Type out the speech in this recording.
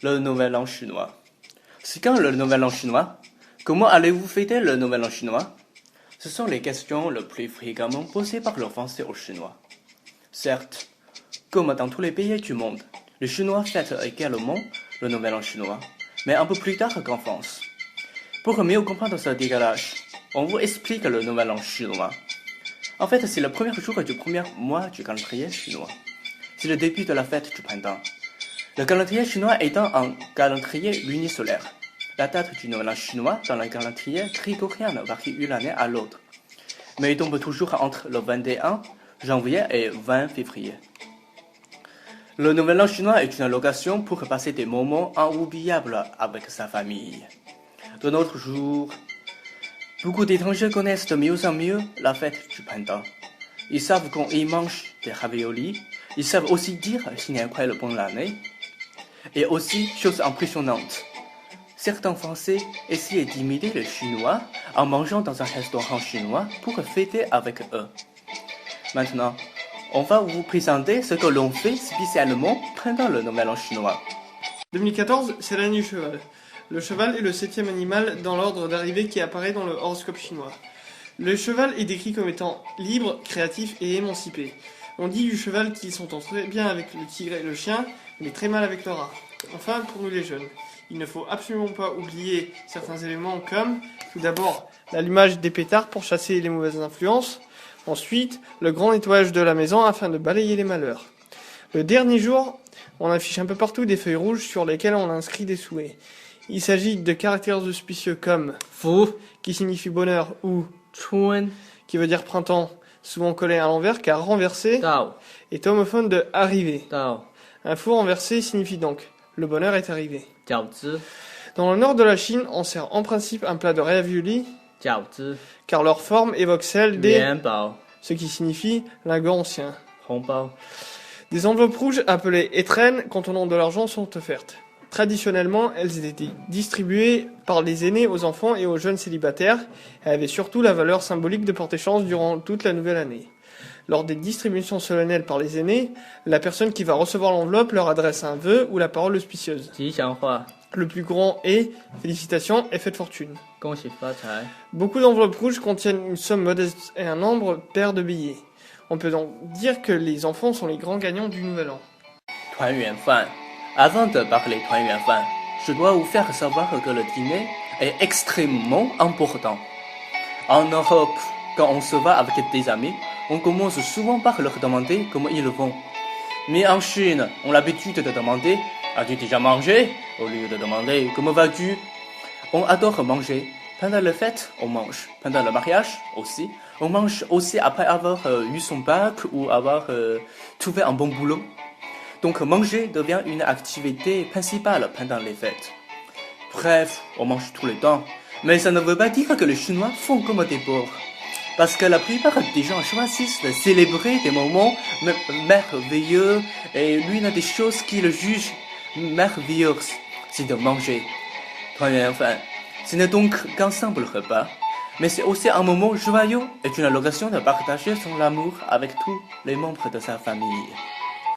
Le Nouvel An chinois. C'est quand le Nouvel An chinois? Comment allez-vous fêter le Nouvel An chinois? Ce sont les questions les plus fréquemment posées par les Français aux Chinois. Certes, comme dans tous les pays du monde, les Chinois fêtent également le Nouvel An chinois, mais un peu plus tard qu'en France. Pour mieux comprendre ce décalage, on vous explique le Nouvel An chinois. En fait, c'est le premier jour du premier mois du calendrier chinois. C'est le début de la fête du printemps. Le calendrier chinois étant un calendrier lunisolaire. La date du Nouvel An chinois dans le calendrier grégorien varie d'une année à l'autre, mais il tombe toujours entre le 21 janvier et 20 février. Le Nouvel An chinois est une occasion pour passer des moments inoubliables avec sa famille. De notre jour, beaucoup d'étrangers connaissent de mieux en mieux la fête du printemps. Ils savent qu'on y mange des raviolis, ils savent aussi dire « Xinian kuai bonne année ». Et aussi, chose impressionnante, certains Français essaient d'imiter les Chinois en mangeant dans un restaurant chinois pour fêter avec eux. Maintenant, on va vous présenter ce que l'on fait spécialement pendant le Nouvel An chinois. 2014, c'est l'année du cheval. Le cheval est le 7e animal dans l'ordre d'arrivée qui apparaît dans le horoscope chinois. Le cheval est décrit comme étant libre, créatif et émancipé. On dit du cheval qu'ils s'entend très bien avec le tigre et le chien, mais très mal avec le rat. Enfin, pour nous les jeunes, il ne faut absolument pas oublier certains éléments comme, tout d'abord, l'allumage des pétards pour chasser les mauvaises influences. Ensuite, le grand nettoyage de la maison afin de balayer les malheurs. Le dernier jour, on affiche un peu partout des feuilles rouges sur lesquelles on inscrit des souhaits. Il s'agit de caractères auspicieux comme Fu, qui signifie bonheur, ou Chun, qui veut dire printemps, souvent collé à l'envers car renversé, Dao, est homophone de arriver. Dao, Un four renversé signifie donc le bonheur est arrivé. Jiaozi, Dans le nord de la Chine, on sert en principe un plat de raviolis Jiaozi, car leur forme évoque celle des, Yuanbao, ce qui signifie lingot ancien. Hongbao. Des enveloppes rouges appelées étrennes contenant de l'argent sont offertes. Traditionnellement, elles étaient distribuées par les aînés aux enfants et aux jeunes célibataires et avaient surtout la valeur symbolique de porter chance durant toute la nouvelle année. Lors des distributions solennelles par les aînés, la personne qui va recevoir l'enveloppe leur adresse un vœu ou la parole auspicieuse. 吉祥话， Le plus grand est « Félicitations et faites fortune ». 恭喜发财。 Beaucoup d'enveloppes rouges contiennent une somme modeste et un nombre pair de billets. On peut donc dire que les enfants sont les grands gagnants du Nouvel An. 团圆饭。Avant de parler 团圆饭, je dois vous faire savoir que le dîner est extrêmement important. En Europe, quand on se va avec des amis, on commence souvent par leur demander comment ils vont. Mais en Chine, on a l'habitude de demander « As-tu déjà mangé ?» au lieu de demander « Comment vas-tu ?» On adore manger. Pendant les fêtes, on mange. Pendant le mariage aussi. On mange aussi après avoir eu son bac ou avoir trouvé un bon boulot. Donc manger devient une activité principale pendant les fêtes. Bref, on mange tout le temps. Mais ça ne veut pas dire que les Chinois font comme des porcs. Parce que la plupart des gens choisissent de célébrer des moments merveilleux et l'une des choses qu'ils jugent merveilleuses, c'est de manger. 团圆饭, ce n'est donc qu'un simple repas, mais c'est aussi un moment joyeux et une occasion de partager son amour avec tous les membres de sa famille.